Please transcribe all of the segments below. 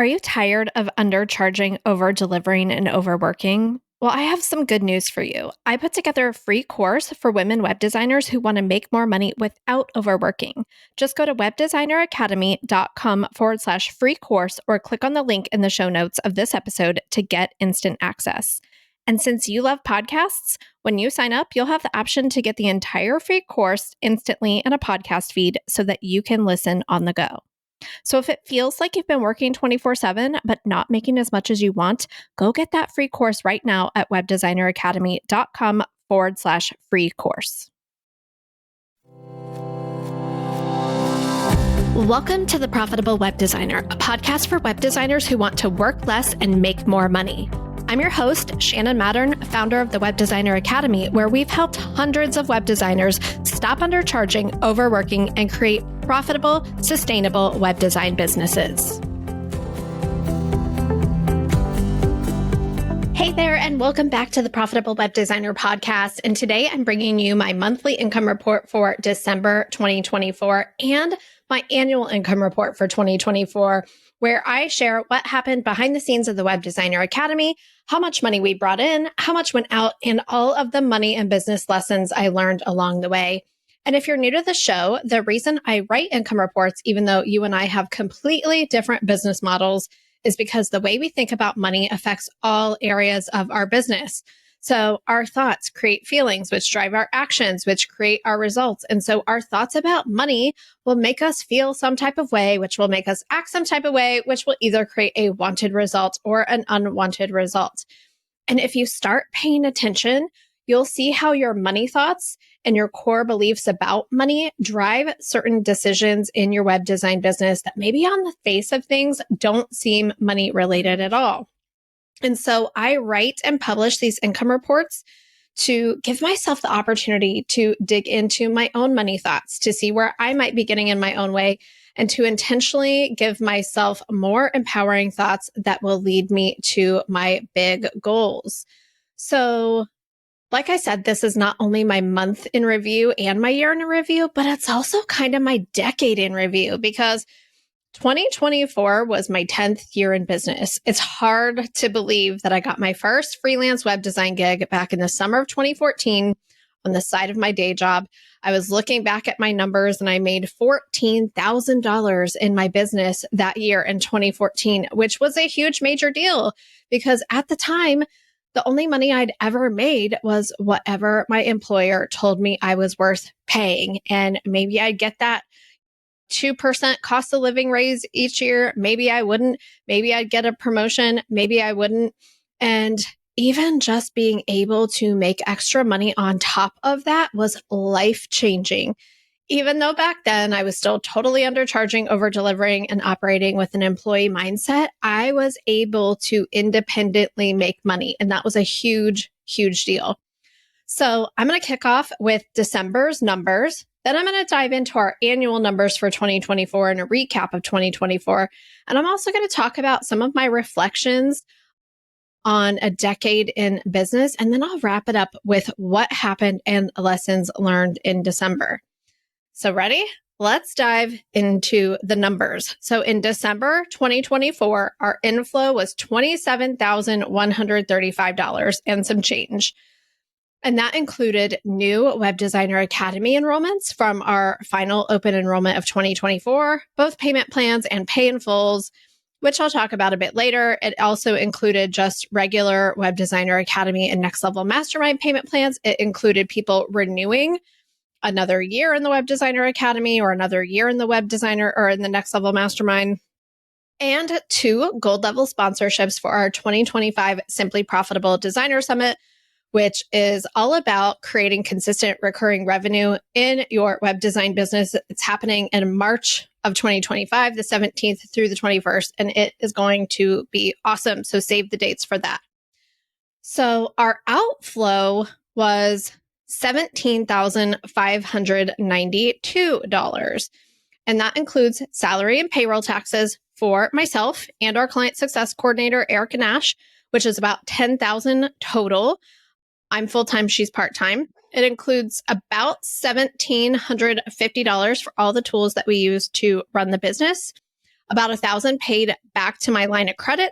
Are you tired of undercharging, over-delivering, and overworking? Well, I have some good news for you. I put together a free course for women web designers who want to make more money without overworking. Just go to webdesigneracademy.com/free course or click on the link in the show notes of this episode to get instant access. And since you love podcasts, when you sign up, you'll have the option to get the entire free course instantly in a podcast feed so that you can listen on the go. So if it feels like you've been working 24/7 but not making as much as you want, go get that free course right now at webdesigneracademy.com/free course. Welcome to The Profitable Web Designer, a podcast for web designers who want to work less and make more money. I'm your host, Shannon Mattern, founder of the Web Designer Academy, where we've helped hundreds of web designers stop undercharging, overworking, and create profitable, sustainable web design businesses. Hey there, and welcome back to the Profitable Web Designer podcast. And today I'm bringing you my monthly income report for December 2024 and my annual income report for 2024, where I share what happened behind the scenes of the Web Designer Academy, how much money we brought in, how much went out, and all of the money and business lessons I learned along the way. And if you're new to the show, the reason I write income reports, even though you and I have completely different business models, is because the way we think about money affects all areas of our business. So our thoughts create feelings, which drive our actions, which create our results. And so our thoughts about money will make us feel some type of way, which will make us act some type of way, which will either create a wanted result or an unwanted result. And if you start paying attention, you'll see how your money thoughts and your core beliefs about money drive certain decisions in your web design business that maybe on the face of things don't seem money related at all. And so I write and publish these income reports to give myself the opportunity to dig into my own money thoughts, to see where I might be getting in my own way, and to intentionally give myself more empowering thoughts that will lead me to my big goals. So, like I said, this is not only my month in review and my year in review, but it's also kind of my decade in review because 2024 was my 10th year in business. It's hard to believe that I got my first freelance web design gig back in the summer of 2014 on the side of my day job. I was looking back at my numbers and I made $14,000 in my business that year in 2014, which was a huge major deal because at the time, the only money I'd ever made was whatever my employer told me I was worth paying. And maybe I'd get that 2% cost of living raise each year. Maybe I wouldn't. Maybe I'd get a promotion. Maybe I wouldn't. And even just being able to make extra money on top of that was life-changing. Even though back then I was still totally undercharging, over-delivering, and operating with an employee mindset, I was able to independently make money. And that was a huge, huge deal. So I'm going to kick off with December's numbers. Then I'm going to dive into our annual numbers for 2024 and a recap of 2024. And I'm also going to talk about some of my reflections on a decade in business. And then I'll wrap it up with what happened and lessons learned in December. So ready? Let's dive into the numbers. So in December 2024, our inflow was $27,135 and some change. And that included new Web Designer Academy enrollments from our final open enrollment of 2024, both payment plans and pay in fulls, which I'll talk about a bit later. It also included just regular Web Designer Academy and Next Level Mastermind payment plans. It included people renewing another year in the Web Designer Academy or another year in the Web Designer or in the Next Level Mastermind, and 2 gold level sponsorships for our 2025 Simply Profitable Designer Summit, which is all about creating consistent recurring revenue in your web design business. It's happening in March of 2025, the 17th through the 21st, and it is going to be awesome. So save the dates for that. So our outflow was $17,592. And that includes salary and payroll taxes for myself and our client success coordinator, Erica Nash, which is about $10,000 total. I'm full-time, she's part-time. It includes about $1,750 for all the tools that we use to run the business, about 1,000 paid back to my line of credit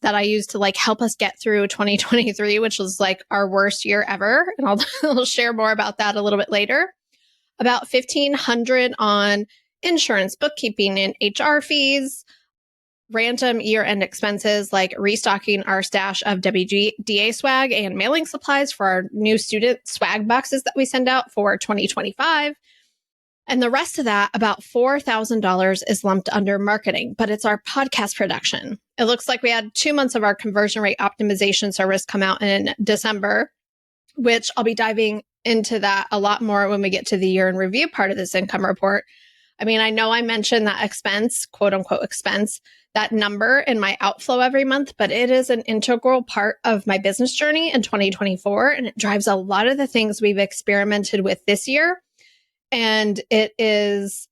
that I used to like help us get through 2023, which was like our worst year ever. And I'll share more about that a little bit later. About 1,500 on insurance, bookkeeping, and HR fees, random year-end expenses like restocking our stash of WGDA swag and mailing supplies for our new student swag boxes that we send out for 2025. And the rest of that, about $4,000, is lumped under marketing, but it's our podcast production. It looks like we had 2 months of our conversion rate optimization service come out in December, which I'll be diving into that a lot more when we get to the year in review part of this income report. I mean, I know I mentioned that expense, quote unquote expense, that number in my outflow every month, but it is an integral part of my business journey in 2024. And it drives a lot of the things we've experimented with this year. And it is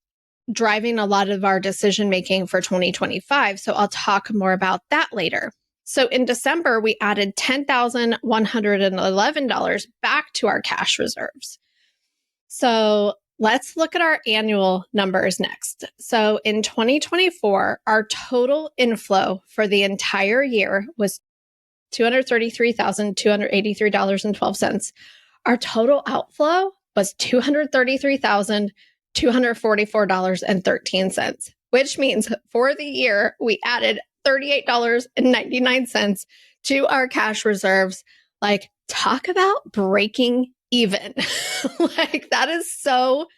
driving a lot of our decision making for 2025. So I'll talk more about that later. So in December, we added $10,111 back to our cash reserves. So let's look at our annual numbers next. So in 2024, our total inflow for the entire year was $233,283.12. Our total outflow was $233,244.13, which means for the year, we added $38.99 to our cash reserves. Like, talk about breaking even. Like, that is so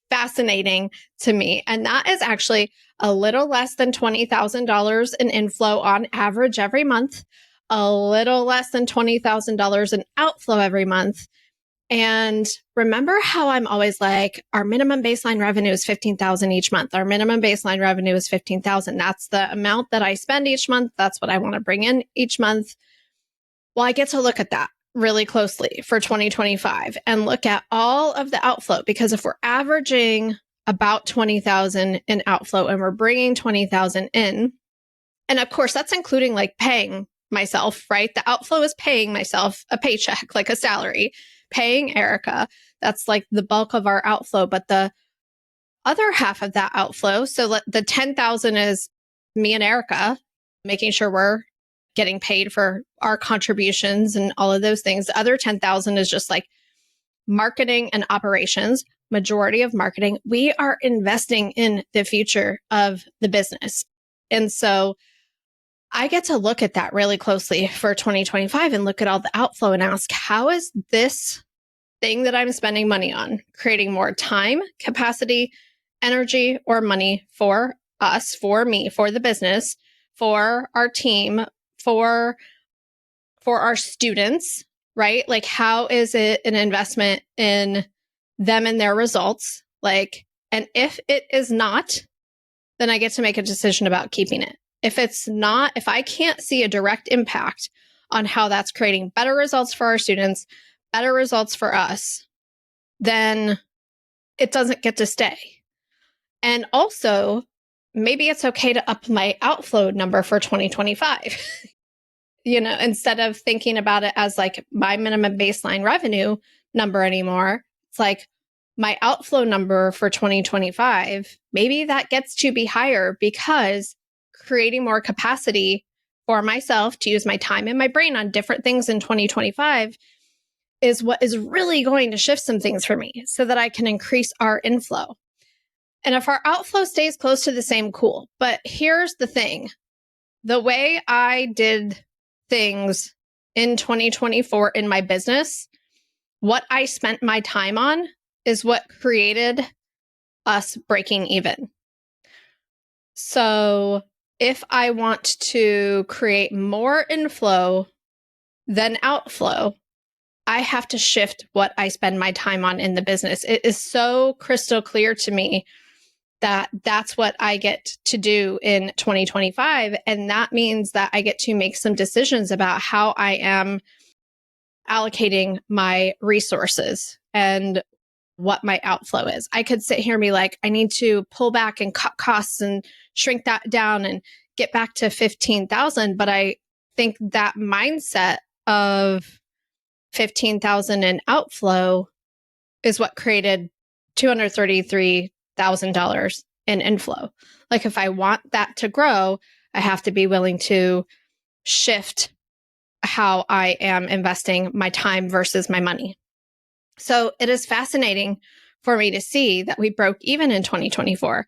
fascinating to me. And that is actually a little less than $20,000 in inflow on average every month, a little less than $20,000 in outflow every month. And remember how I'm always like, our minimum baseline revenue is $15,000 each month. Our minimum baseline revenue is $15,000. That's the amount that I spend each month. That's what I want to bring in each month. Well, I get to look at that really closely for 2025 and look at all of the outflow, because if we're averaging about 20,000 in outflow and we're bringing 20,000 in, and of course that's including like paying myself, right? The outflow is paying myself a paycheck, like a salary, paying Erica. That's like the bulk of our outflow. But the other half of that outflow, so the 10,000 is me and Erica making sure we're getting paid for our contributions and all of those things. The other 10,000 is just like marketing and operations, majority of marketing. We are investing in the future of the business. And so I get to look at that really closely for 2025 and look at all the outflow and ask, how is this thing that I'm spending money on creating more time, capacity, energy, or money for us, for me, for the business, for our team, for our students, right? Like, how is it an investment in them and their results? Like, and if it is not, then I get to make a decision about keeping it. If it's not, if I can't see a direct impact on how that's creating better results for our students, better results for us, then it doesn't get to stay. And also, maybe it's okay to up my outflow number for 2025. Instead of thinking about it as like my minimum baseline revenue number anymore, it's like my outflow number for 2025, maybe that gets to be higher, because creating more capacity for myself to use my time and my brain on different things in 2025 is what is really going to shift some things for me so that I can increase our inflow. And if our outflow stays close to the same, cool. But here's the thing. The way I did things in 2024 in my business, what I spent my time on is what created us breaking even. So if I want to create more inflow than outflow, I have to shift what I spend my time on in the business. It is so crystal clear to me that that's what I get to do in 2025. And that means that I get to make some decisions about how I am allocating my resources and what my outflow is. I could sit here and be like, I need to pull back and cut costs and shrink that down and get back to 15,000. But I think that mindset of 15,000 in outflow is what created $233,000 in inflow. Like if I want that to grow, I have to be willing to shift how I am investing my time versus my money. So it is fascinating for me to see that we broke even in 2024.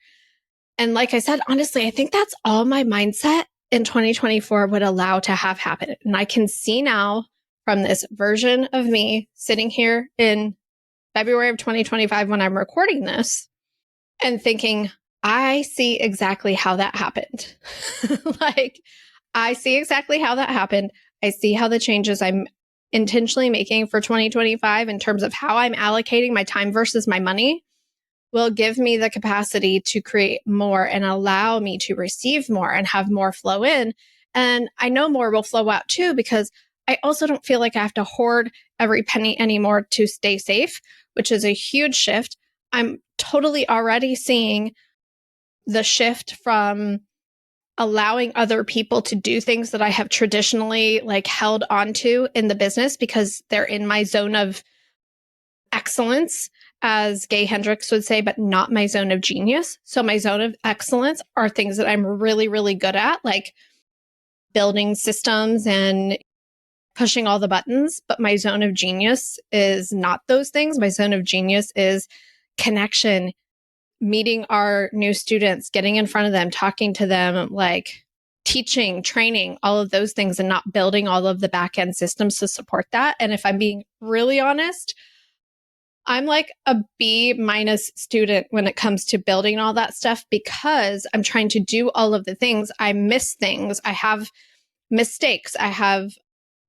And like I said, honestly, I think that's all my mindset in 2024 would allow to have happen. And I can see now from this version of me sitting here in February of 2025 when I'm recording this and thinking, I see exactly how that happened. Like, I see exactly how that happened. I see how the changes I'm intentionally making for 2025 in terms of how I'm allocating my time versus my money will give me the capacity to create more and allow me to receive more and have more flow in. And I know more will flow out too, because I also don't feel like I have to hoard every penny anymore to stay safe, which is a huge shift. I'm totally already seeing the shift from allowing other people to do things that I have traditionally like held onto in the business because they're in my zone of excellence, as Gay Hendricks would say, but not my zone of genius. So my zone of excellence are things that I'm really, really good at, like building systems and pushing all the buttons. But my zone of genius is not those things. My zone of genius is connection, meeting our new students, getting in front of them, talking to them, like teaching, training, all of those things, and not building all of the back end systems to support that. And if I'm being really honest, I'm like a B minus student when it comes to building all that stuff because I'm trying to do all of the things. I miss things. I have mistakes. I have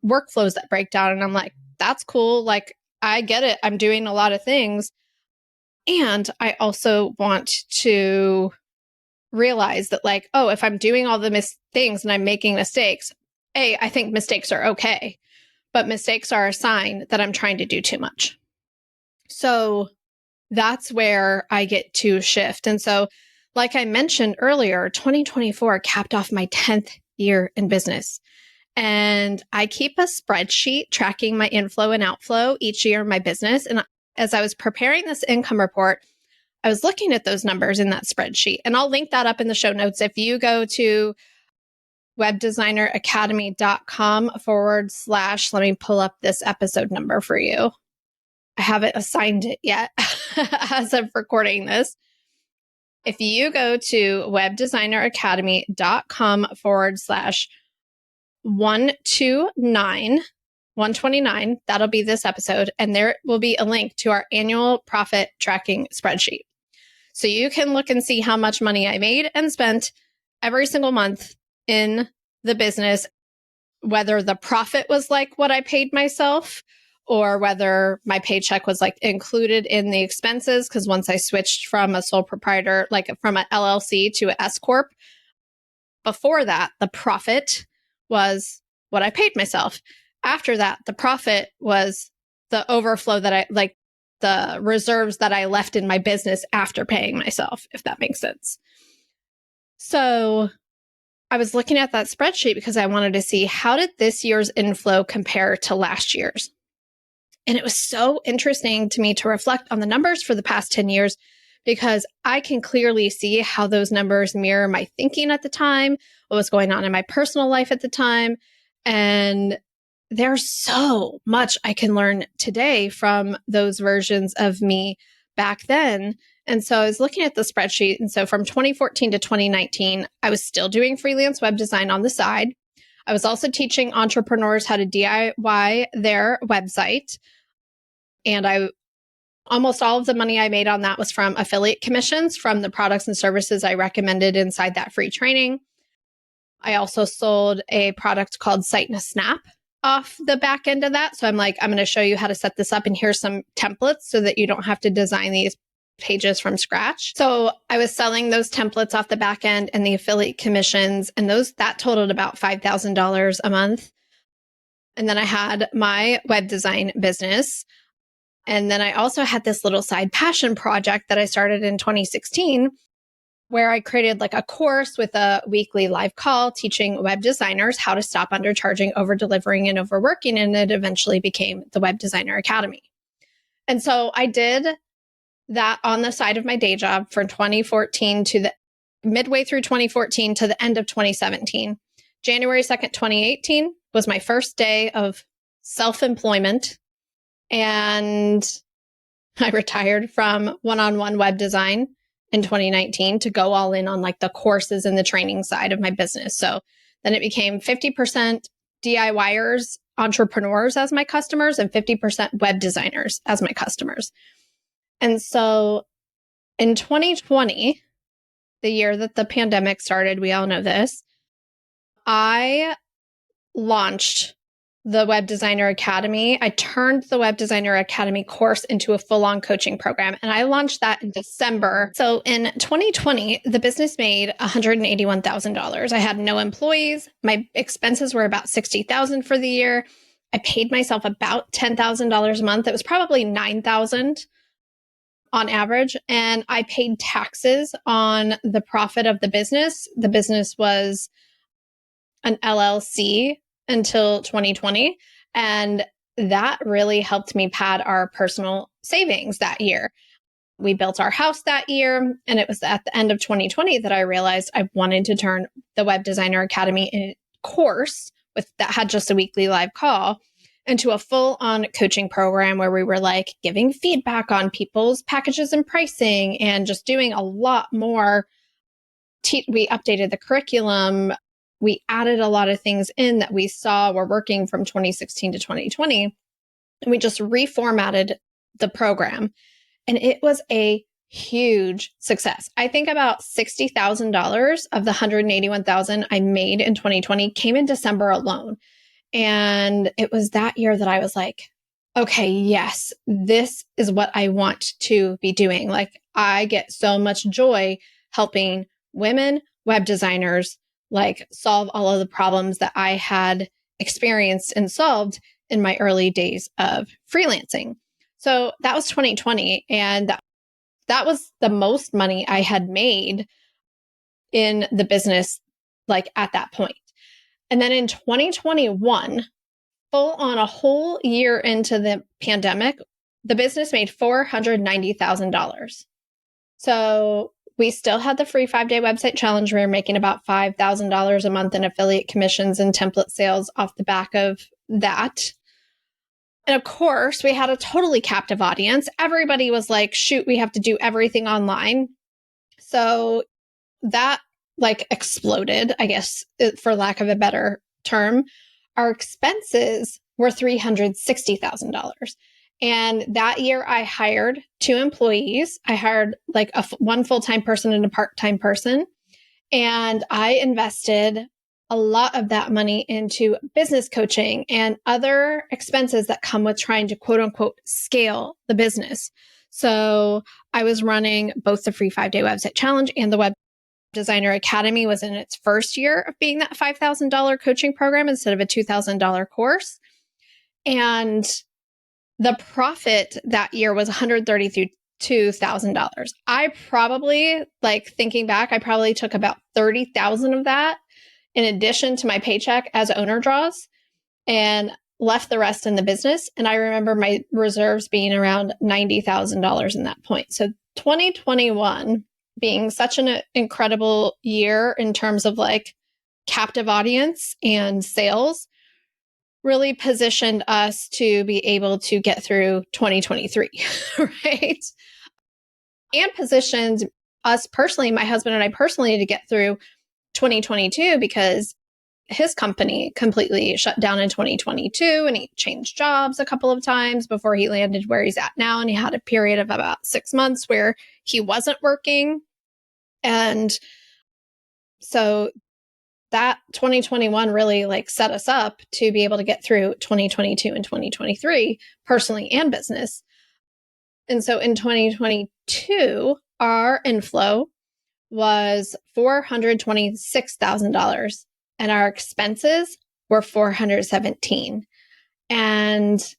workflows that break down. And I'm like, that's cool. Like, I get it. I'm doing a lot of things. And I also want to realize that, like, oh, if I'm doing all the things and I'm making mistakes, I think mistakes are okay. But mistakes are a sign that I'm trying to do too much. So that's where I get to shift. And so, like I mentioned earlier, 2024 capped off my 10th year in business. And I keep a spreadsheet tracking my inflow and outflow each year in my business. And as I was preparing this income report, I was looking at those numbers in that spreadsheet. And I'll link that up in the show notes. If you go to webdesigneracademy.com/, let me pull up this episode number for you. I haven't assigned it yet as of recording this. If you go to webdesigneracademy.com/129, that'll be this episode. And there will be a link to our annual profit tracking spreadsheet. So you can look and see how much money I made and spent every single month in the business, whether the profit was like what I paid myself or whether my paycheck was like included in the expenses. Because once I switched from a sole proprietor, like from an LLC to an S Corp, before that, the profit was what I paid myself. After that, the profit was the overflow that I like, the reserves that I left in my business after paying myself, if that makes sense. So I was looking at that spreadsheet because I wanted to see how did this year's inflow compare to last year's. And it was so interesting to me to reflect on the numbers for the past 10 years because I can clearly see how those numbers mirror my thinking at the time, what was going on in my personal life at the time. And there's so much I can learn today from those versions of me back then. And so I was looking at the spreadsheet. And so from 2014 to 2019, I was still doing freelance web design on the side. I was also teaching entrepreneurs how to DIY their website. And almost all of the money I made on that was from affiliate commissions from the products and services I recommended inside that free training. I also sold a product called Site in a Snap off the back end of that. So I'm like, I'm going to show you how to set this up and here's some templates so that you don't have to design these pages from scratch. So I was selling those templates off the back end and the affiliate commissions, and that totaled about $5,000 a month. And then I had my web design business. And then I also had this little side passion project that I started in 2016 where I created like a course with a weekly live call teaching web designers how to stop undercharging, over delivering, and overworking. And it eventually became the Web Designer Academy. And so I did that on the side of my day job for 2014 to the midway through 2014 to the end of 2017. January 2nd, 2018 was my first day of self-employment. And I retired from one-on-one web design in 2019 to go all in on like the courses and the training side of my business. So then it became 50% DIYers, entrepreneurs as my customers, and 50% web designers as my customers. And so in 2020, the year that the pandemic started, we all know this, I launched the Web Designer Academy. I turned the Web Designer Academy course into a full-on coaching program, and I launched that in December. So in 2020, the business made $181,000. I had no employees. My expenses were about $60,000 for the year. I paid myself about $10,000 a month. It was probably $9,000 on average. And I paid taxes on the profit of the business. The business was an LLC until 2020. And that really helped me pad our personal savings that year. We built our house that year. And it was at the end of 2020 that I realized I wanted to turn the Web Designer Academy course that had just a weekly live call into a full-on coaching program where we were like giving feedback on people's packages and pricing and just doing a lot more. We updated the curriculum. We added a lot of things in that we saw were working from 2016 to 2020. And we just reformatted the program. And it was a huge success. I think about $60,000 of the $181,000 I made in 2020 came in December alone. And it was that year that I was like, okay, yes, this is what I want to be doing. Like, I get so much joy helping women web designers like solve all of the problems that I had experienced and solved in my early days of freelancing. So that was 2020. And that was the most money I had made in the business, like at that point. And then in 2021, full on a whole year into the pandemic, the business made $490,000. So we still had the free 5-day website challenge. We were making about $5,000 a month in affiliate commissions and template sales off the back of that. And of course, we had a totally captive audience. Everybody was like, shoot, we have to do everything online. So that like exploded, I guess, for lack of a better term. Our expenses were $360,000. And that year I hired 2 employees. I hired like one full-time person and a part-time person. And I invested a lot of that money into business coaching and other expenses that come with trying to quote unquote scale the business. So I was running both the free 5-day website challenge and the Web Designer Academy was in its first year of being that $5,000 coaching program instead of a $2,000 course. And the profit that year was $132,000. I probably, like thinking back, I probably took about $30,000 of that in addition to my paycheck as owner draws and left the rest in the business. And I remember my reserves being around $90,000 in that point. So 2021 being such an incredible year in terms of like captive audience and sales really positioned us to be able to get through 2023, right? And positioned us personally, my husband and I personally, to get through 2022 because his company completely shut down in 2022 and he changed jobs a couple of times before he landed where he's at now. And he had a period of about 6 months where he wasn't working. And so that 2021 really like set us up to be able to get through 2022 and 2023 personally and business. And so in 2022, our inflow was $426,000 and our expenses were $417,000. And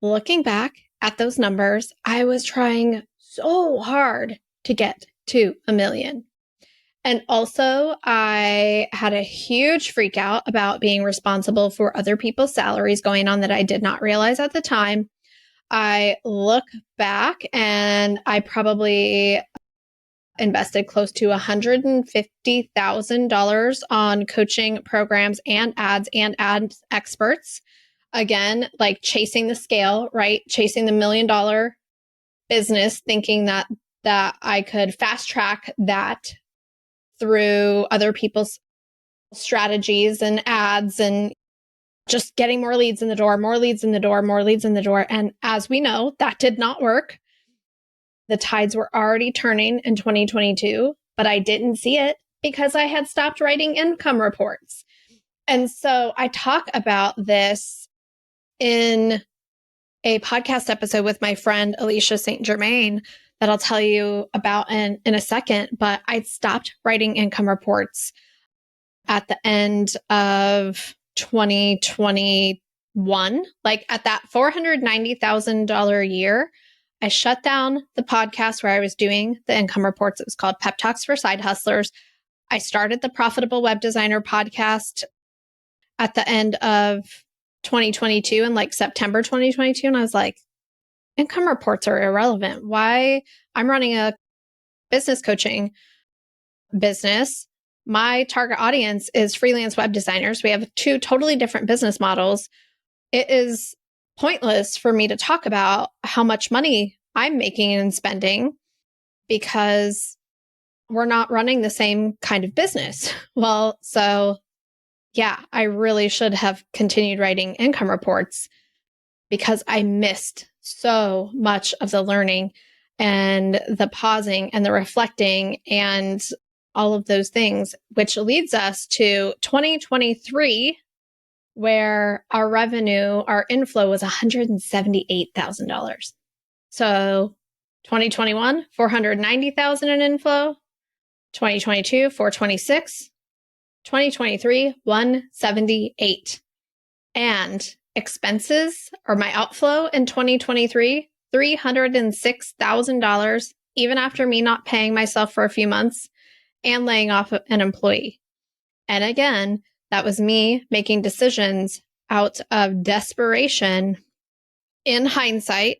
looking back at those numbers, I was trying so hard to get to $1 million. And also, I had a huge freak out about being responsible for other people's salaries going on that I did not realize at the time. I look back and I probably invested close to $150,000 on coaching programs and ads experts. Again, like chasing the scale, right? Chasing the $1 million business, thinking that I could fast track that through other people's strategies and ads and just getting more leads in the door, more leads in the door, more leads in the door. And as we know, that did not work. The tides were already turning in 2022, but I didn't see it because I had stopped writing income reports. And so I talk about this in a podcast episode with my friend Alicia St. Germain that I'll tell you about in a second. But I stopped writing income reports at the end of 2021, like at that $490,000 year. I shut down the podcast where I was doing the income reports. It was called Pep Talks for Side Hustlers. I started the Profitable Web Designer podcast at the end of 2022 in like September 2022. And I was like, income reports are irrelevant. Why? I'm running a business coaching business. My target audience is freelance web designers. We have two totally different business models. It is pointless for me to talk about how much money I'm making and spending because we're not running the same kind of business. Well, so yeah, I really should have continued writing income reports because I missed so much of the learning and the pausing and the reflecting and all of those things, which leads us to 2023, where our revenue, our inflow was $178,000. So 2021, 490,000 in inflow, 2022, 426, 2023, 178. And expenses or my outflow in 2023, $306,000, even after me not paying myself for a few months and laying off an employee. And again, that was me making decisions out of desperation, in hindsight,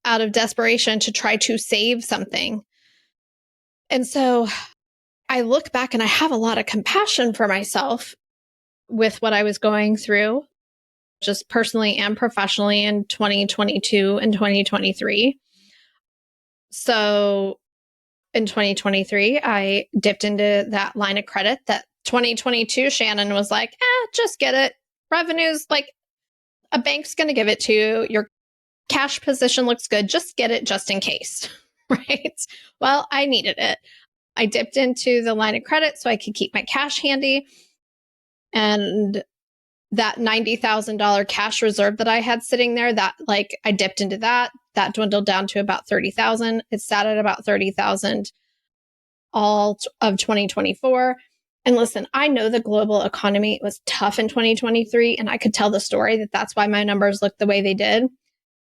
out of desperation to try to save something. And so I look back and I have a lot of compassion for myself with what I was going through, just personally and professionally in 2022 and 2023. So in 2023, I dipped into that line of credit that 2022 Shannon was like, just get it. Revenue's like a bank's going to give it to you. Your cash position looks good. Just get it just in case, right? Well, I needed it. I dipped into the line of credit so I could keep my cash handy. And that $90,000 cash reserve that I had sitting there, that like I dipped into that dwindled down to about 30,000. It sat at about 30,000 all of 2024. And listen, I know the global economy was tough in 2023, and I could tell the story that that's why my numbers looked the way they did.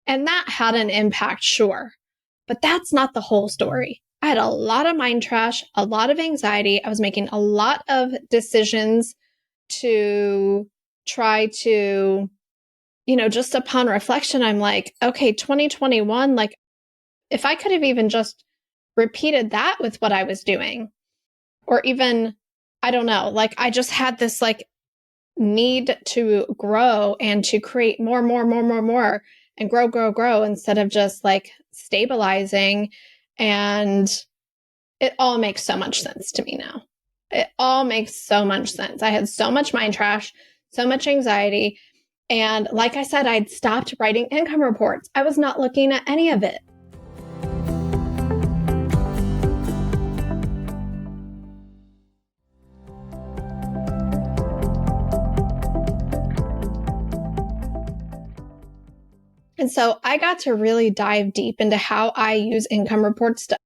And that had an impact, sure. But that's not the whole story. I had a lot of mind trash, a lot of anxiety. I was making a lot of decisions to try to, just upon reflection, I'm like, okay, 2021, like if I could have even just repeated that with what I was doing, or even, I don't know, like I just had this like need to grow and to create more, and grow instead of just like stabilizing. And it all makes so much sense to me now. It all makes so much sense. I had so much mind trash, so much anxiety. And like I said, I'd stopped writing income reports. I was not looking at any of it. And so I got to really dive deep into how I use income reports to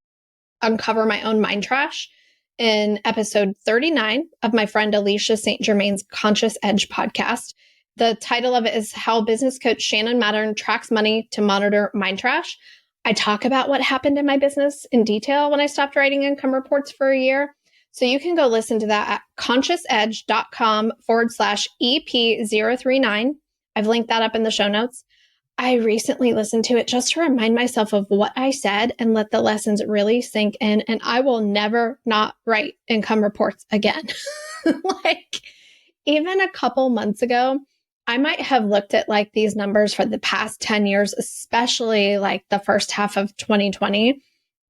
uncover my own mind trash in episode 39 of my friend Alicia St. Germain's Conscious Edge podcast. The title of it is How Business Coach Shannon Mattern Tracks Money to Monitor Mind Trash. I talk about what happened in my business in detail when I stopped writing income reports for a year. So you can go listen to that at consciousedge.com/EP039. I've linked that up in the show notes. I recently listened to it just to remind myself of what I said and let the lessons really sink in. And I will never not write income reports again. Like, even a couple months ago, I might have looked at like these numbers for the past 10 years, especially like the first half of 2020,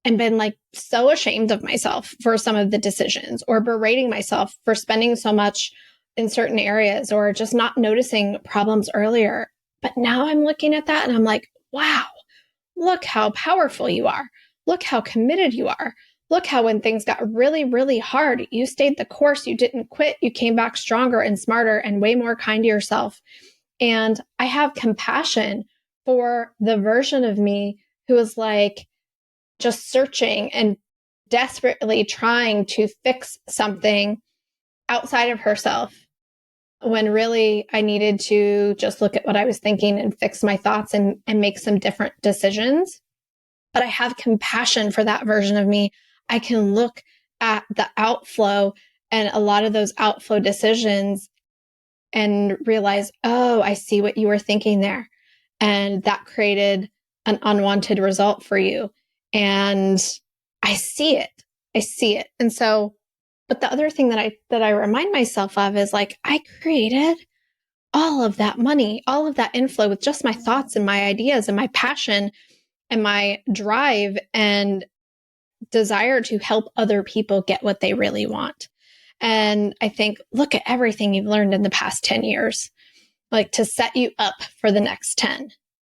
and been like so ashamed of myself for some of the decisions, or berating myself for spending so much in certain areas, or just not noticing problems earlier. But now I'm looking at that and I'm like, wow, look how powerful you are. Look how committed you are. Look how when things got really, really hard, you stayed the course. You didn't quit. You came back stronger and smarter and way more kind to yourself. And I have compassion for the version of me who is like just searching and desperately trying to fix something outside of herself, when really I needed to just look at what I was thinking and fix my thoughts and make some different decisions. But I have compassion for that version of me. I can look at the outflow and a lot of those outflow decisions and realize, oh, I see what you were thinking there. And that created an unwanted result for you. And I see it. I see it. And so, but the other thing that I remind myself of is like, I created all of that money, all of that inflow with just my thoughts and my ideas and my passion and my drive and desire to help other people get what they really want. And I think, look at everything you've learned in the past 10 years, like to set you up for the next 10.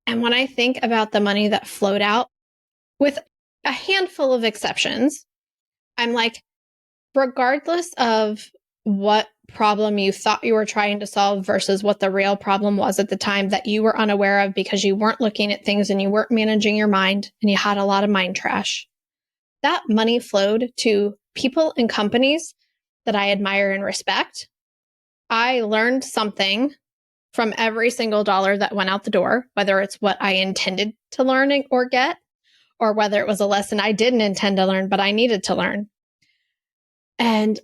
And when I think about the money that flowed out, with a handful of exceptions, I'm like, regardless of what problem you thought you were trying to solve versus what the real problem was at the time that you were unaware of because you weren't looking at things and you weren't managing your mind and you had a lot of mind trash, that money flowed to people and companies that I admire and respect. I learned something from every single dollar that went out the door, whether it's what I intended to learn or get, or whether it was a lesson I didn't intend to learn, but I needed to learn. And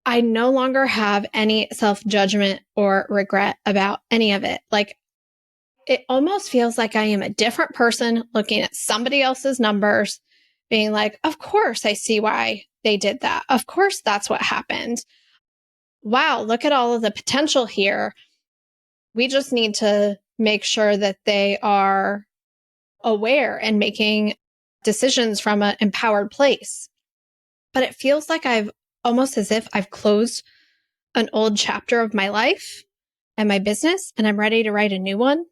I no longer have any self-judgment or regret about any of it. Like, it almost feels like I am a different person looking at somebody else's numbers, being like, of course I see why they did that. Of course that's what happened. Wow, look at all of the potential here. We just need to make sure that they are aware and making decisions from an empowered place. But it feels like I've almost as if I've closed an old chapter of my life and my business, and I'm ready to write a new one.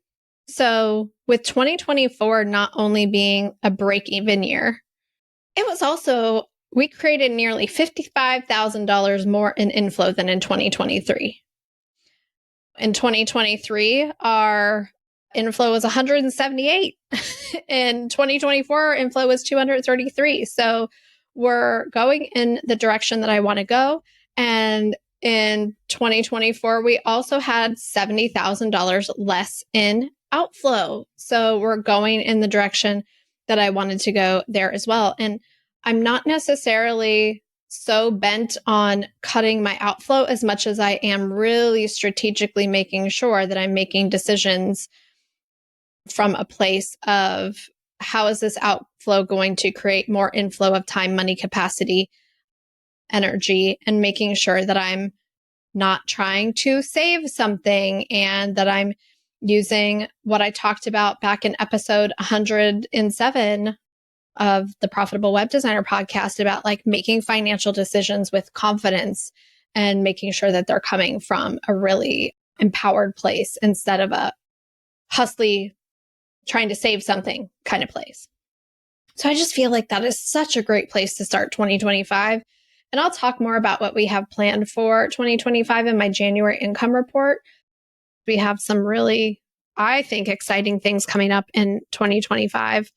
So with 2024 not only being a break-even year, it was also, we created nearly $55,000 more in inflow than in 2023. In 2023, our inflow was 178. In 2024, inflow was 233. So we're going in the direction that I want to go. And in 2024, we also had $70,000 less in outflow. So we're going in the direction that I wanted to go there as well. And I'm not necessarily so bent on cutting my outflow as much as I am really strategically making sure that I'm making decisions from a place of how is this outflow going to create more inflow of time, money, capacity, energy, and making sure that I'm not trying to save something and that I'm using what I talked about back in episode 107 of the Profitable Web Designer podcast about like making financial decisions with confidence and making sure that they're coming from a really empowered place instead of a hustly trying to save something kind of place. So I just feel like that is such a great place to start 2025. And I'll talk more about what we have planned for 2025 in my January income report. We have some really, I think, exciting things coming up in 2025.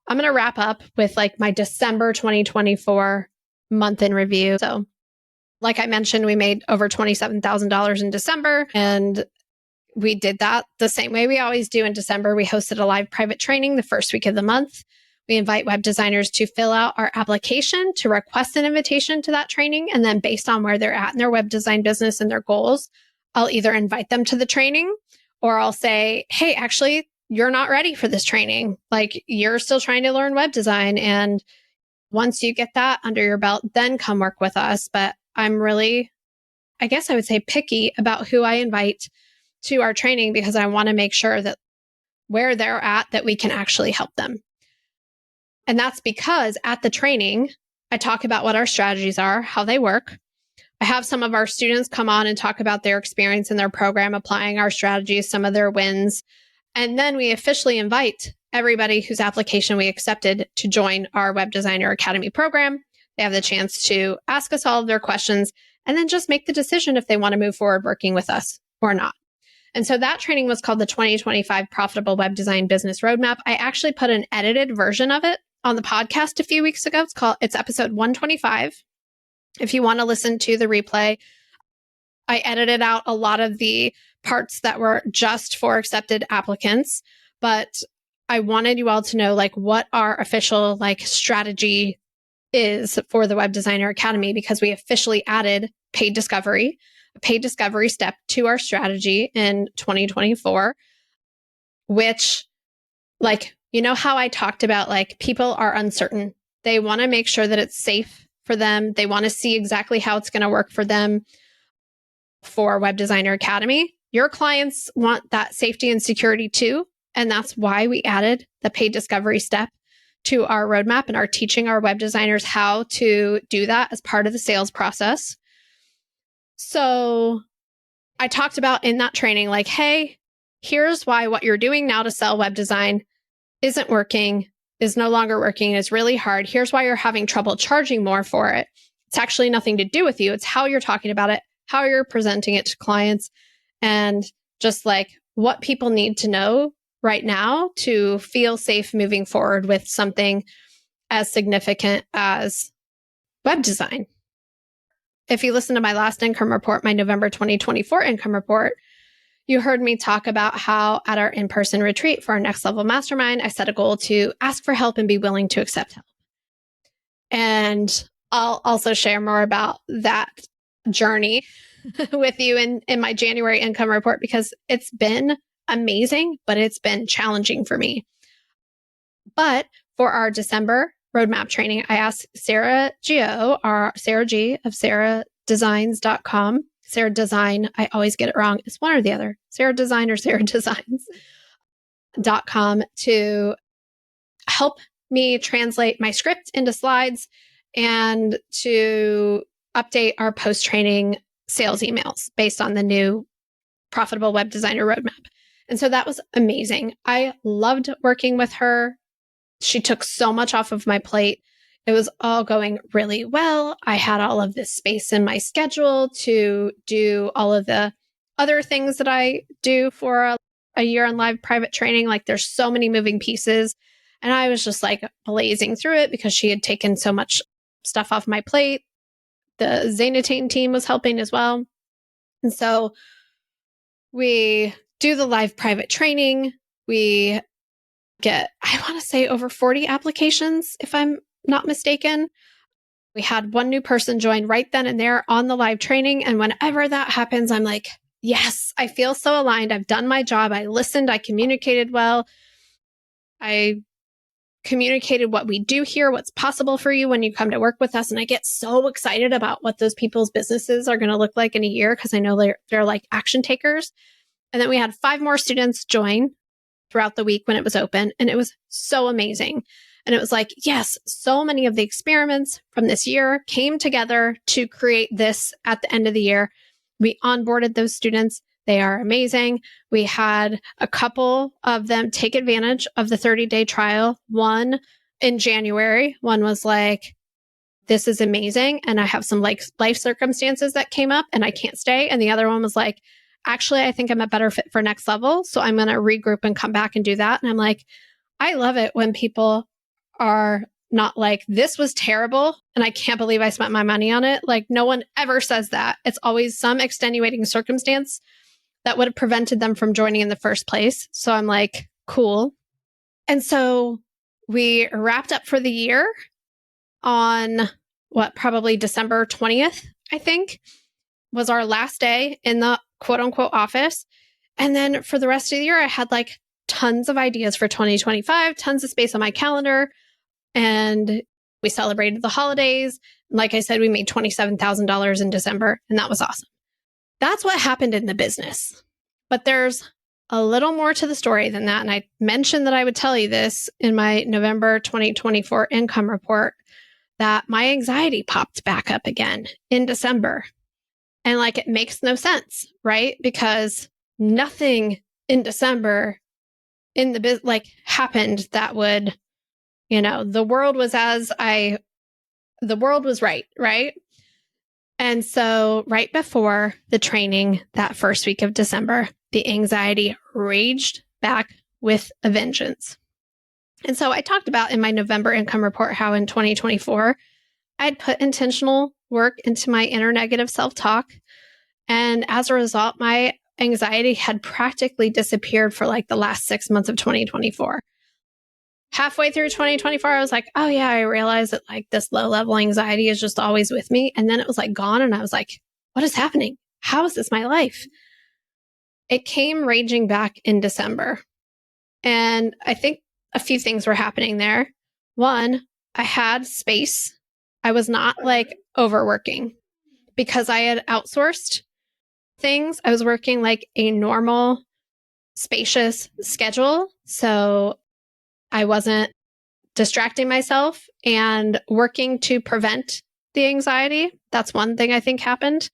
I'm going to wrap up with like my December 2024 month in review. So like I mentioned, we made over $27,000 in December, and we did that the same way we always do in December. We hosted a live private training the first week of the month. We invite web designers to fill out our application to request an invitation to that training. And then based on where they're at in their web design business and their goals, I'll either invite them to the training Or I'll say, hey, actually, you're not ready for this training. Like you're still trying to learn web design. And once you get that under your belt, then come work with us. But I'm really, I guess I would say, picky about who I invite to our training because I want to make sure that where they're at, that we can actually help them. And that's because at the training, I talk about what our strategies are, how they work. I have some of our students come on and talk about their experience in their program, applying our strategies, some of their wins. And then we officially invite everybody whose application we accepted to join our Web Designer Academy program. They have the chance to ask us all of their questions and then just make the decision if they want to move forward working with us or not. And so that training was called the 2025 Profitable Web Design Business Roadmap. I actually put an edited version of it on the podcast a few weeks ago. It's episode 125. If you want to listen to the replay, I edited out a lot of the parts that were just for accepted applicants, but I wanted you all to know like what our official like strategy is for the Web Designer Academy, because we officially added paid discovery, a paid discovery step to our strategy in 2024, which like, you know how I talked about like people are uncertain. They want to make sure that it's safe for them. They want to see exactly how it's going to work for them. For Web Designer Academy, your clients want that safety and security too. And that's why we added the paid discovery step to our roadmap and are teaching our web designers how to do that as part of the sales process. So I talked about in that training, like, hey, here's why what you're doing now to sell web design isn't working, is no longer working, is really hard. Here's why you're having trouble charging more for it. It's actually nothing to do with you. It's how you're talking about it, how you're presenting it to clients, and just like what people need to know right now to feel safe moving forward with something as significant as web design. If you listen to my last income report, my November 2024 income report, you heard me talk about how at our in-person retreat for our next level mastermind, I set a goal to ask for help and be willing to accept help. And I'll also share more about that journey with you in my January income report, because it's been amazing, but it's been challenging for me. But for our December roadmap training, I asked Sarah Gio, or Sarah G of SarahDesigns.com. Sarah Design, I always get it wrong. It's one or the other. Sarah Design or SarahDesigns.com to help me translate my script into slides and to update our post-training sales emails based on the new Profitable Web Designer Roadmap. And so that was amazing. I loved working with her. She took so much off of my plate. It was all going really well. I had all of this space in my schedule to do all of the other things that I do for a year on live private training. Like there's so many moving pieces. And I was just like blazing through it because she had taken so much stuff off my plate. The Zainatine team was helping as well. And so we do the live private training. We get, I want to say, over 40 applications, if I'm not mistaken. We had one new person join right then and there on the live training. And whenever that happens, I'm like, yes, I feel so aligned. I've done my job. I listened. I communicated well. I communicated what we do here, what's possible for you when you come to work with us. And I get so excited about what those people's businesses are going to look like in a year, because I know they're like action takers. And then we had 5 more students join throughout the week when it was open. And it was so amazing. And it was like, yes, so many of the experiments from this year came together to create this at the end of the year. We onboarded those students. They are amazing. We had a couple of them take advantage of the 30-day trial. One in January, one was like, this is amazing. And I have some like life circumstances that came up and I can't stay. And the other one was like, actually, I think I'm a better fit for next level. So I'm going to regroup and come back and do that. And I'm like, I love it when people are not like, this was terrible and I can't believe I spent my money on it. Like no one ever says that. It's always some extenuating circumstance that would have prevented them from joining in the first place. So I'm like, cool. And so we wrapped up for the year on probably December 20th, I think, was our last day in the quote unquote office. And then for the rest of the year, I had like tons of ideas for 2025, tons of space on my calendar. And we celebrated the holidays. Like I said, we made $27,000 in December, and that was awesome. That's what happened in the business. But there's a little more to the story than that. And I mentioned that I would tell you this in my November 2024 income report, that my anxiety popped back up again in December. And like, it makes no sense, right? Because nothing in December in the biz like happened that would, the world was the world was right? And so right before the training that first week of December, the anxiety raged back with a vengeance. And so I talked about in my November income report how in 2024, I'd put intentional work into my inner negative self-talk. And as a result, my anxiety had practically disappeared for like the last 6 months of 2024. Halfway through 2024, I was like, oh yeah, I realized that like this low level anxiety is just always with me. And then it was like gone. And I was like, what is happening? How is this my life? It came raging back in December. And I think a few things were happening there. One, I had space. I was not like overworking because I had outsourced things. I was working like a normal, spacious schedule. So I wasn't distracting myself and working to prevent the anxiety. That's one thing I think happened.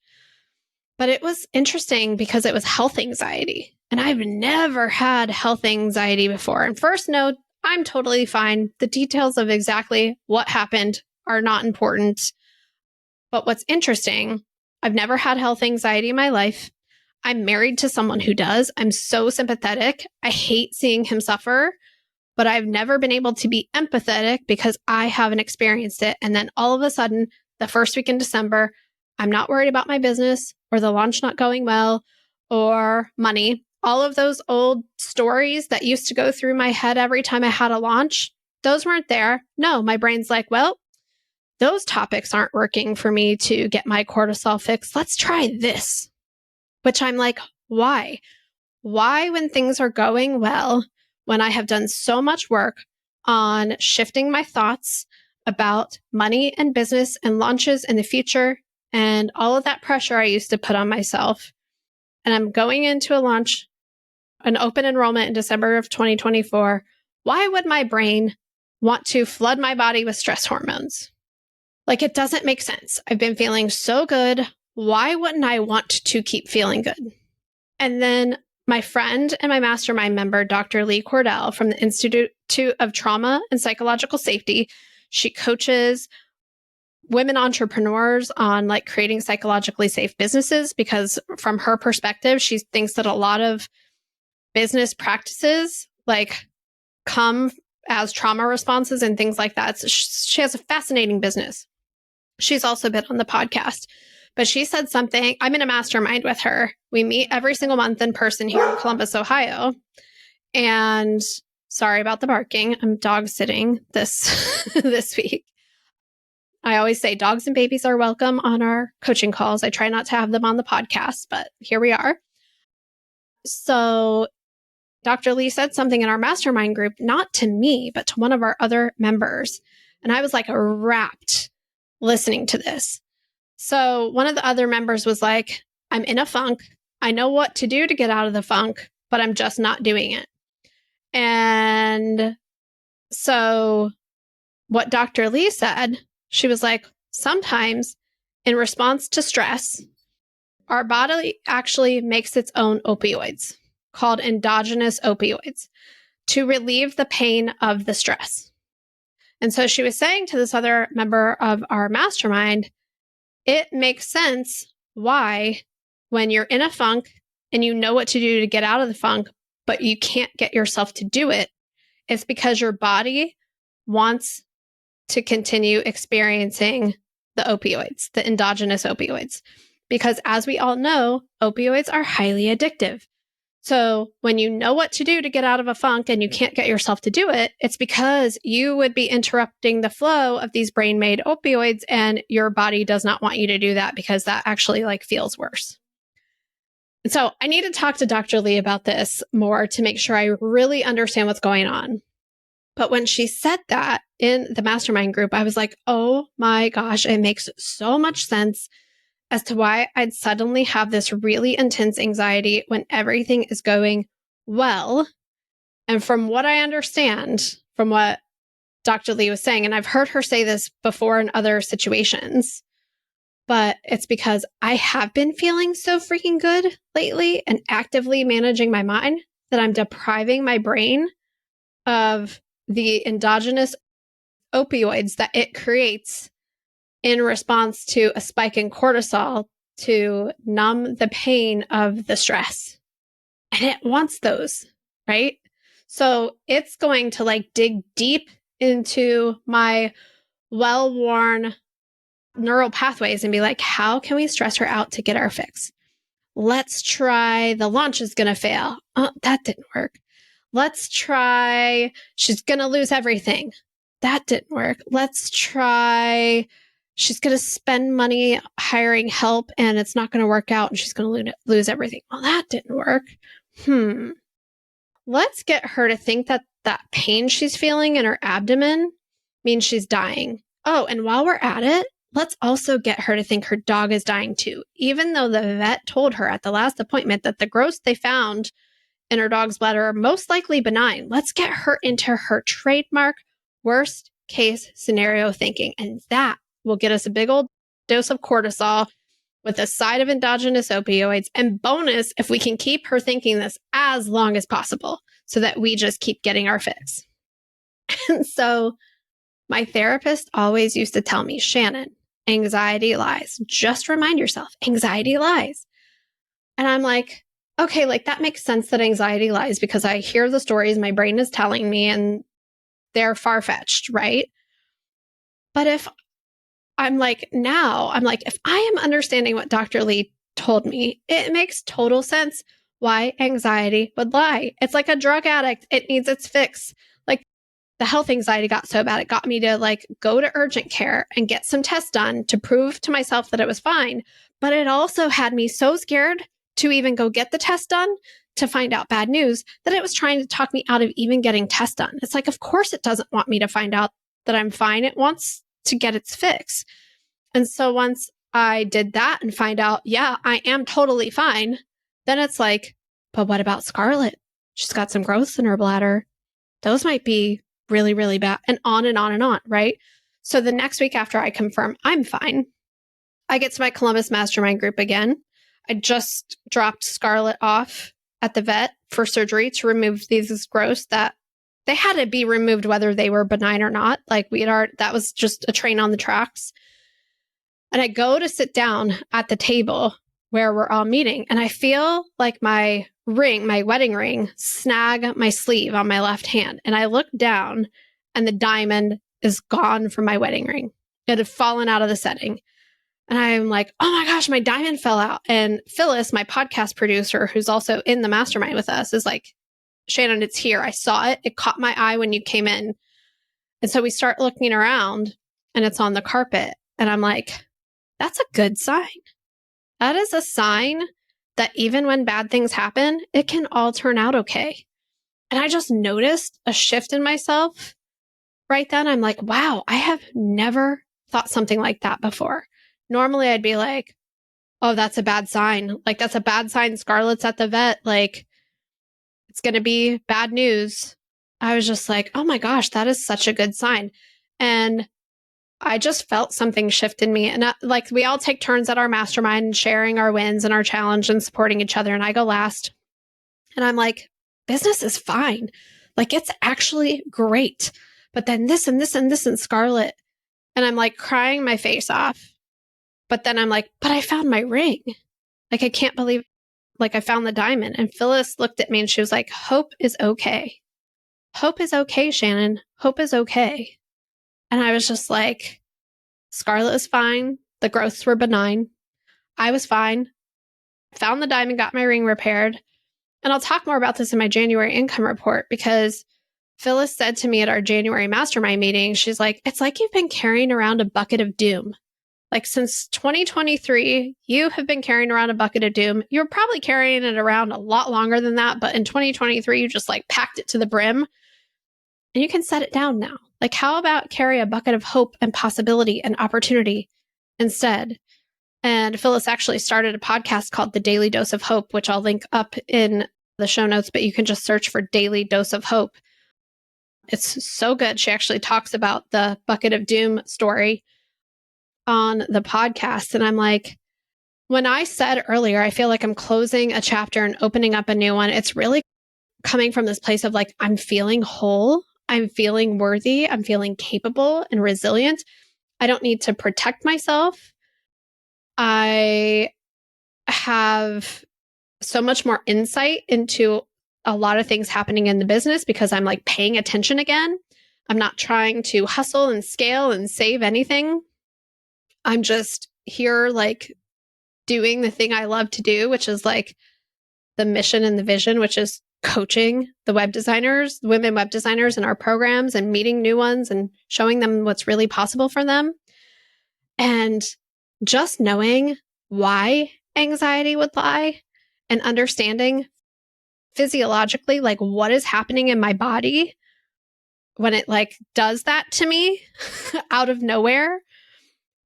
But it was interesting because it was health anxiety. And I've never had health anxiety before. And first note, I'm totally fine. The details of exactly what happened are not important. But what's interesting, I've never had health anxiety in my life. I'm married to someone who does. I'm so sympathetic. I hate seeing him suffer. But I've never been able to be empathetic because I haven't experienced it. And then all of a sudden, the first week in December, I'm not worried about my business or the launch not going well or money. All of those old stories that used to go through my head every time I had a launch, those weren't there. No, my brain's like, well, those topics aren't working for me to get my cortisol fixed. Let's try this. Which I'm like, why? Why, when things are going well, when I have done so much work on shifting my thoughts about money and business and launches in the future and all of that pressure I used to put on myself, and I'm going into a launch, an open enrollment in December of 2024, why would my brain want to flood my body with stress hormones? Like, it doesn't make sense. I've been feeling so good. Why wouldn't I want to keep feeling good? And then my friend and my mastermind member, Dr. Lee Cordell from the Institute of Trauma and Psychological Safety, she coaches women entrepreneurs on like creating psychologically safe businesses because from her perspective, she thinks that a lot of business practices like come as trauma responses and things like that. So she has a fascinating business. She's also been on the podcast. But she said something, I'm in a mastermind with her. We meet every single month in person here in Columbus, Ohio. And sorry about the barking. I'm dog sitting this week. I always say dogs and babies are welcome on our coaching calls. I try not to have them on the podcast, but here we are. So Dr. Lee said something in our mastermind group, not to me, but to one of our other members. And I was like rapt listening to this. So one of the other members was like, I'm in a funk. I know what to do to get out of the funk, but I'm just not doing it. And so what Dr. Lee said, she was like, sometimes in response to stress, our body actually makes its own opioids called endogenous opioids to relieve the pain of the stress. And so she was saying to this other member of our mastermind, it makes sense why when you're in a funk and you know what to do to get out of the funk, but you can't get yourself to do it, it's because your body wants to continue experiencing the opioids, the endogenous opioids. Because as we all know, opioids are highly addictive. So when you know what to do to get out of a funk and you can't get yourself to do it, it's because you would be interrupting the flow of these brain-made opioids and your body does not want you to do that because that actually like feels worse. So I need to talk to Dr. Lee about this more to make sure I really understand what's going on. But when she said that in the mastermind group, I was like, oh my gosh, it makes so much sense as to why I'd suddenly have this really intense anxiety when everything is going well. And from what I understand, from what Dr. Lee was saying, and I've heard her say this before in other situations, but it's because I have been feeling so freaking good lately and actively managing my mind that I'm depriving my brain of the endogenous opioids that it creates in response to a spike in cortisol to numb the pain of the stress. And it wants those, right? So it's going to like dig deep into my well-worn neural pathways and be like, how can we stress her out to get our fix? Let's try the launch is going to fail. Oh, that didn't work. Let's try she's going to lose everything. That didn't work. Let's try she's going to spend money hiring help and it's not going to work out and she's going to lose everything. Well, that didn't work. Let's get her to think that that pain she's feeling in her abdomen means she's dying. Oh, and while we're at it, let's also get her to think her dog is dying too, even though the vet told her at the last appointment that the growths they found in her dog's bladder are most likely benign. Let's get her into her trademark worst case scenario thinking. And that will get us a big old dose of cortisol with a side of endogenous opioids. And bonus, if we can keep her thinking this as long as possible so that we just keep getting our fix. And so my therapist always used to tell me, Shannon, anxiety lies. Just remind yourself, anxiety lies. And I'm like, okay, like that makes sense that anxiety lies because I hear the stories my brain is telling me and they're far-fetched, right? But if if I am understanding what Dr. Lee told me, it makes total sense why anxiety would lie. It's like a drug addict. It needs its fix. Like the health anxiety got so bad, it got me to like go to urgent care and get some tests done to prove to myself that it was fine. But it also had me so scared to even go get the test done to find out bad news that it was trying to talk me out of even getting tests done. It's like, of course it doesn't want me to find out that I'm fine. It wants to get its fix. And so once I did that and find out, yeah, I am totally fine, then it's like, but what about Scarlett? She's got some growths in her bladder. Those might be really, really bad, and on and on and on, right? So the next week after I confirm I'm fine, I get to my Columbus Mastermind group again. I just dropped Scarlett off at the vet for surgery to remove these growths that they had to be removed whether they were benign or not. Like that was just a train on the tracks. And I go to sit down at the table where we're all meeting, and I feel like my wedding ring, snag my sleeve on my left hand. And I look down and the diamond is gone from my wedding ring. It had fallen out of the setting. And I'm like, oh my gosh, my diamond fell out. And Phyllis, my podcast producer, who's also in the mastermind with us, is like, Shannon, it's here. I saw it. It caught my eye when you came in. And so we start looking around and it's on the carpet. And I'm like, that's a good sign. That is a sign that even when bad things happen, it can all turn out okay. And I just noticed a shift in myself right then. I'm like, wow, I have never thought something like that before. Normally I'd be like, oh, that's a bad sign. Like, that's a bad sign. Scarlett's at the vet. Like, it's going to be bad news. I was just like, oh my gosh, that is such a good sign. And I just felt something shift in me. And like, we all take turns at our mastermind and sharing our wins and our challenge and supporting each other. And I go last. And I'm like, business is fine. Like, it's actually great. But then this and this and this and Scarlett. And I'm like crying my face off. But then I'm like, but I found my ring. Like, I can't believe, like, I found the diamond. And Phyllis looked at me and she was like, hope is okay. Hope is okay, Shannon. Hope is okay. And I was just like, Scarlett was fine. The growths were benign. I was fine. Found the diamond, got my ring repaired. And I'll talk more about this in my January income report because Phyllis said to me at our January mastermind meeting, she's like, it's like you've been carrying around a bucket of doom. Like since 2023, you have been carrying around a bucket of doom. You're probably carrying it around a lot longer than that, but in 2023, you just like packed it to the brim and you can set it down now. Like, how about carry a bucket of hope and possibility and opportunity instead? And Phyllis actually started a podcast called The Daily Dose of Hope, which I'll link up in the show notes, but you can just search for Daily Dose of Hope. It's so good. She actually talks about the bucket of doom story on the podcast. And I'm like, when I said earlier, I feel like I'm closing a chapter and opening up a new one. It's really coming from this place of like, I'm feeling whole. I'm feeling worthy. I'm feeling capable and resilient. I don't need to protect myself. I have so much more insight into a lot of things happening in the business because I'm like paying attention again. I'm not trying to hustle and scale and save anything. I'm just here like doing the thing I love to do, which is like the mission and the vision, which is coaching the web designers, women web designers in our programs and meeting new ones and showing them what's really possible for them. And just knowing why anxiety would lie and understanding physiologically, like what is happening in my body when it like does that to me out of nowhere,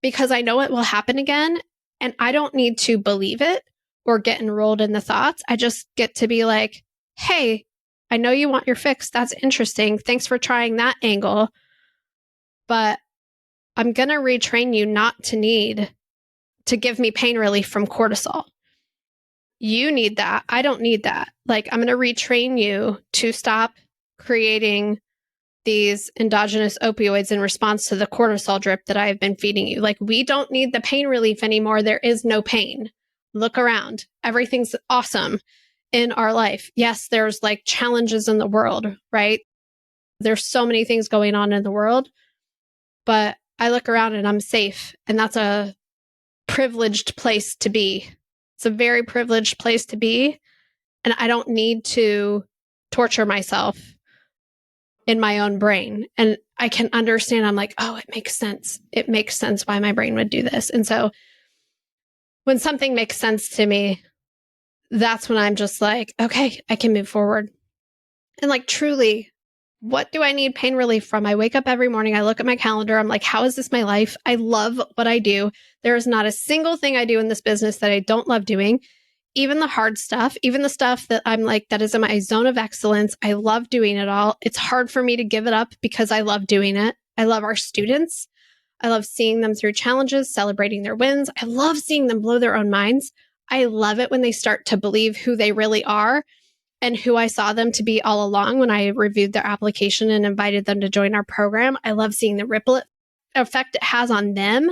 because I know it will happen again. And I don't need to believe it or get enrolled in the thoughts. I just get to be like, hey, I know you want your fix. That's interesting. Thanks for trying that angle. But I'm going to retrain you not to need to give me pain relief from cortisol. You need that. I don't need that. Like, I'm going to retrain you to stop creating these endogenous opioids in response to the cortisol drip that I have been feeding you. Like, we don't need the pain relief anymore. There is no pain. Look around. Everything's awesome in our life. Yes, there's like challenges in the world, right? There's so many things going on in the world, but I look around and I'm safe. And that's a privileged place to be. It's a very privileged place to be. And I don't need to torture myself in my own brain. And I can understand, I'm like, oh, it makes sense. It makes sense why my brain would do this. And so when something makes sense to me, that's when I'm just like, okay, I can move forward. And like, truly, what do I need pain relief from? I wake up every morning, I look at my calendar, I'm like, how is this my life? I love what I do. There is not a single thing I do in this business that I don't love doing. Even the hard stuff, even the stuff that I'm like, that is in my zone of excellence. I love doing it all. It's hard for me to give it up because I love doing it. I love our students. I love seeing them through challenges, celebrating their wins. I love seeing them blow their own minds. I love it when they start to believe who they really are and who I saw them to be all along when I reviewed their application and invited them to join our program. I love seeing the ripple effect it has on them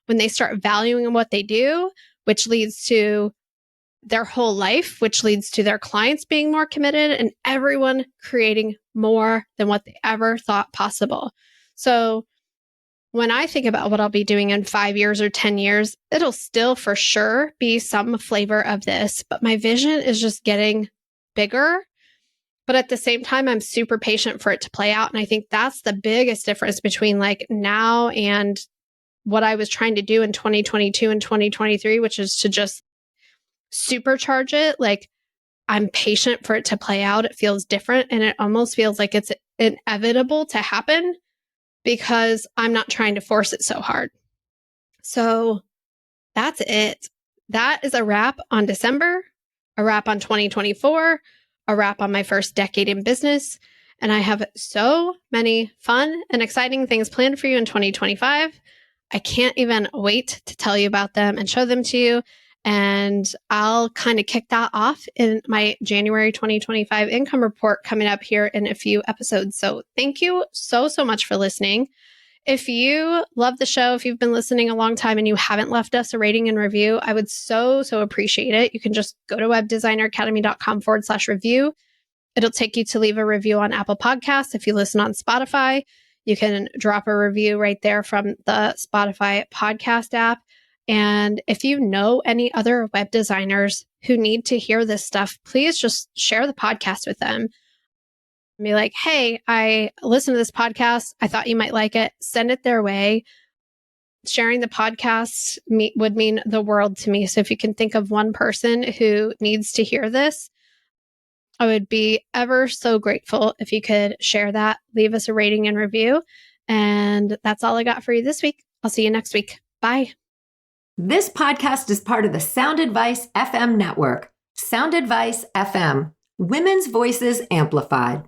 when they start valuing what they do, which leads to their whole life, which leads to their clients being more committed and everyone creating more than what they ever thought possible. So when I think about what I'll be doing in 5 years or 10 years, it'll still for sure be some flavor of this, but my vision is just getting bigger. But at the same time, I'm super patient for it to play out. And I think that's the biggest difference between like now and what I was trying to do in 2022 and 2023, which is to just supercharge it. Like, I'm patient for it to play out. It feels different. And it almost feels like it's inevitable to happen because I'm not trying to force it so hard. So that's it. That is a wrap on December, a wrap on 2024, a wrap on my first decade in business. And I have so many fun and exciting things planned for you in 2025. I can't even wait to tell you about them and show them to you. And I'll kind of kick that off in my January 2025 income report coming up here in a few episodes. So thank you so much for listening. If you love the show, if you've been listening a long time and you haven't left us a rating and review, I would so appreciate it. You can just go to webdesigneracademy.com/review. It'll take you to leave a review on Apple Podcasts. If you listen on Spotify, you can drop a review right there from the Spotify podcast app. And if you know any other web designers who need to hear this stuff, please just share the podcast with them. Be like, hey, I listened to this podcast. I thought you might like it. Send it their way. sharing the podcast would mean the world to me. So if you can think of one person who needs to hear this, I would be ever so grateful if you could share that, leave us a rating and review. And that's all I got for you this week. I'll see you next week. Bye. This podcast is part of the Sound Advice FM network. Sound Advice FM, women's voices amplified.